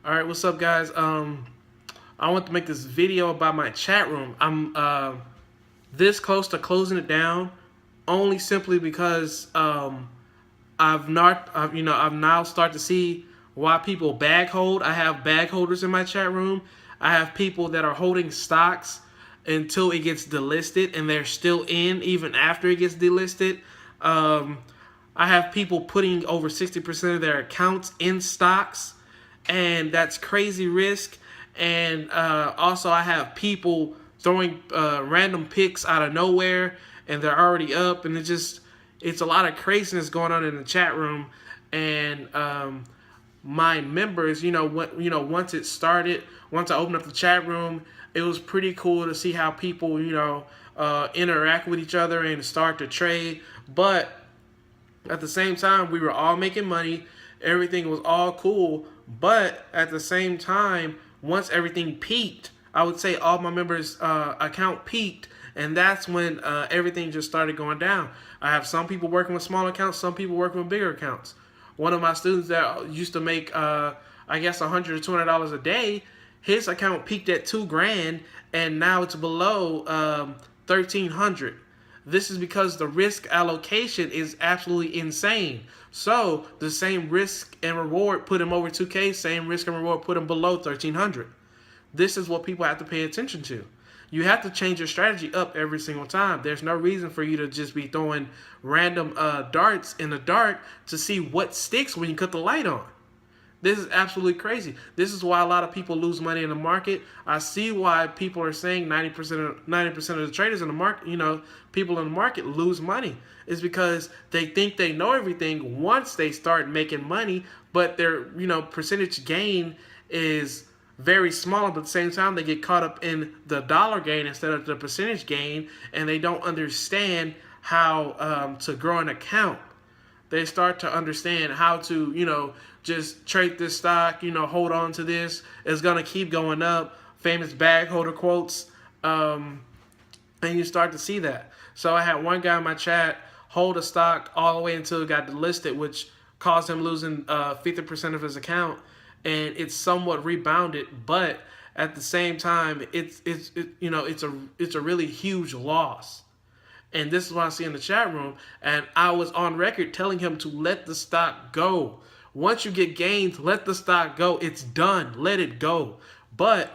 All right, what's up, guys? I want to make this video about my chat room. I'm this close to closing it down, only simply because I've now started to see why people bag hold. I have bag holders in my chat room. I have people that are holding stocks until it gets delisted, and they're still in even after it gets delisted. Um, I have people putting over 60% of their accounts in stocks, and that's crazy risk. And also, I have people throwing random picks out of nowhere, and they're already up, and it's a lot of craziness going on in the chat room. And my members, once it started, once I opened up the chat room, it was pretty cool to see how people, interact with each other and start to trade. But at the same time, we were all making money. Everything was all cool. But at the same time, once everything peaked, I would say all my members' account peaked, and that's when everything just started going down. I have some people working with small accounts, some people working with bigger accounts. One of my students that used to make, I guess, $100 or $200 a day, his account peaked at $2,000, and now it's below 1,300. This is because the risk allocation is absolutely insane. So the same risk and reward put him over 2K, same risk and reward put him below 1,300. This is what people have to pay attention to. You have to change your strategy up every single time. There's no reason for you to just be throwing random darts in the dark to see what sticks when you cut the light on. This is absolutely crazy. This is why a lot of people lose money in the market. I see why people are saying 90% of the traders in the market, people in the market lose money. Is because they think they know everything once they start making money, but their, percentage gain is very small, but at the same time they get caught up in the dollar gain instead of the percentage gain, and they don't understand how to grow an account. They start to understand how to, just trade this stock, hold on to this. It's going to keep going up. Famous bag holder quotes. And you start to see that. So I had one guy in my chat hold a stock all the way until it got delisted, which caused him losing 50% of his account. And it's somewhat rebounded, but at the same time, it's a really huge loss. And this is what I see in the chat room. And I was on record telling him to let the stock go. Once you get gains, let the stock go. It's done. Let it go. But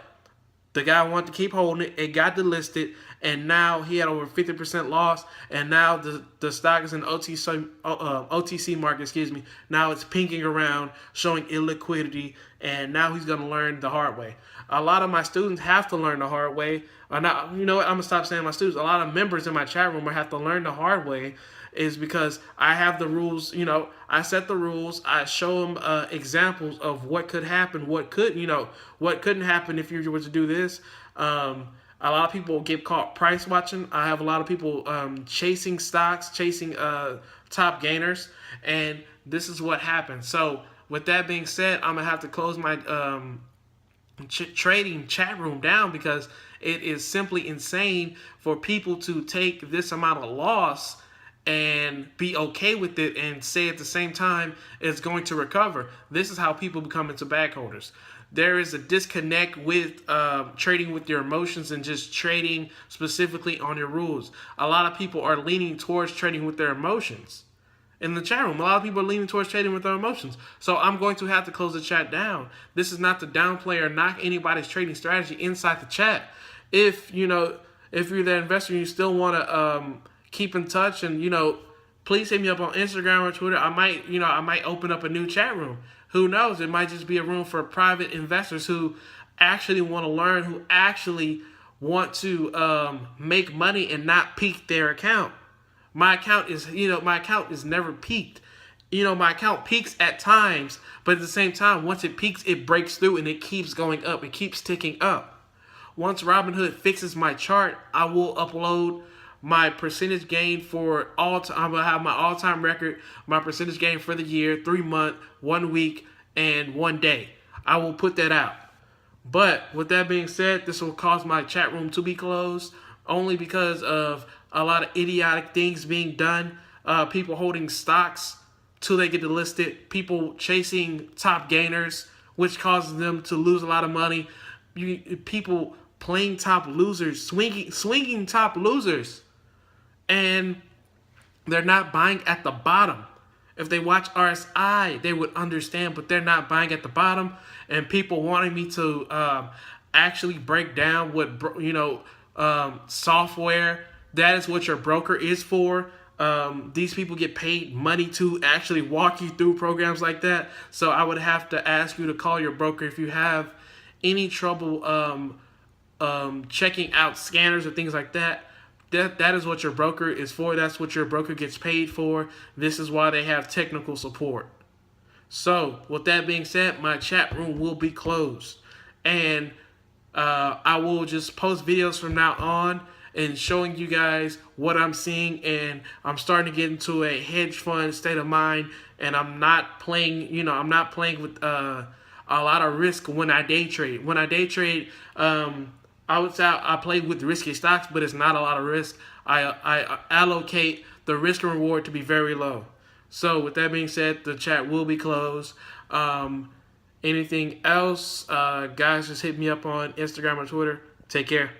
the guy wanted to keep holding it. It got delisted, and now he had over 50% loss. And now the stock is in OTC market. Excuse me. Now it's pinking around, showing illiquidity, and now he's gonna learn the hard way. A lot of my students have to learn the hard way. Not, you know what? I'm gonna stop saying my students. A lot of members in my chat room will have to learn the hard way, is because I have the rules. I set the rules. I show them examples of what could happen, what couldn't happen if you were to do this. A lot of people get caught price watching. I have a lot of people chasing stocks, chasing top gainers, and this is what happens. So with that being said, I'm gonna have to close my trading chat room down, because it is simply insane for people to take this amount of loss and be okay with it and say at the same time it's going to recover. This is how people become into bag holders. There is a disconnect with trading with your emotions and just trading specifically on your rules. A lot of people are leaning towards trading with their emotions. In the chat room, a lot of people are leaning towards trading with their emotions. So I'm going to have to close the chat down. This is not to downplay or knock anybody's trading strategy inside the chat. If you're the investor and you still want to keep in touch, and please hit me up on Instagram or Twitter. I might open up a new chat room. Who knows? It might just be a room for private investors who actually want to learn, who actually want to make money and not peak their account. My account is never peaked. My account peaks at times, but at the same time, once it peaks, it breaks through and it keeps going up. It keeps ticking up. Once Robinhood fixes my chart, I will upload my percentage gain for all time. I'm gonna have my all-time record, my percentage gain for the year, 3 month, 1 week, and 1 day. I will put that out. But with that being said, this will cause my chat room to be closed, only because of a lot of idiotic things being done. People holding stocks till they get delisted. People chasing top gainers which causes them to lose a lot of money. People playing top losers, swinging top losers, and they're not buying at the bottom. If they watch RSI, they would understand, but they're not buying at the bottom. And people wanting me to actually break down what software, that is what your broker is for. These people get paid money to actually walk you through programs like that. So I would have to ask you to call your broker if you have any trouble checking out scanners or things like that. That is what your broker is for. That's what your broker gets paid for. This is why they have technical support. So, with that being said, my chat room will be closed. And I will just post videos from now on and showing you guys what I'm seeing. And I'm starting to get into a hedge fund state of mind. And I'm not playing, I'm not playing with a lot of risk when I day trade. When I day trade, I would say I play with risky stocks, but it's not a lot of risk. I allocate the risk and reward to be very low. So with that being said, the chat will be closed. Anything else, guys, just hit me up on Instagram or Twitter. Take care.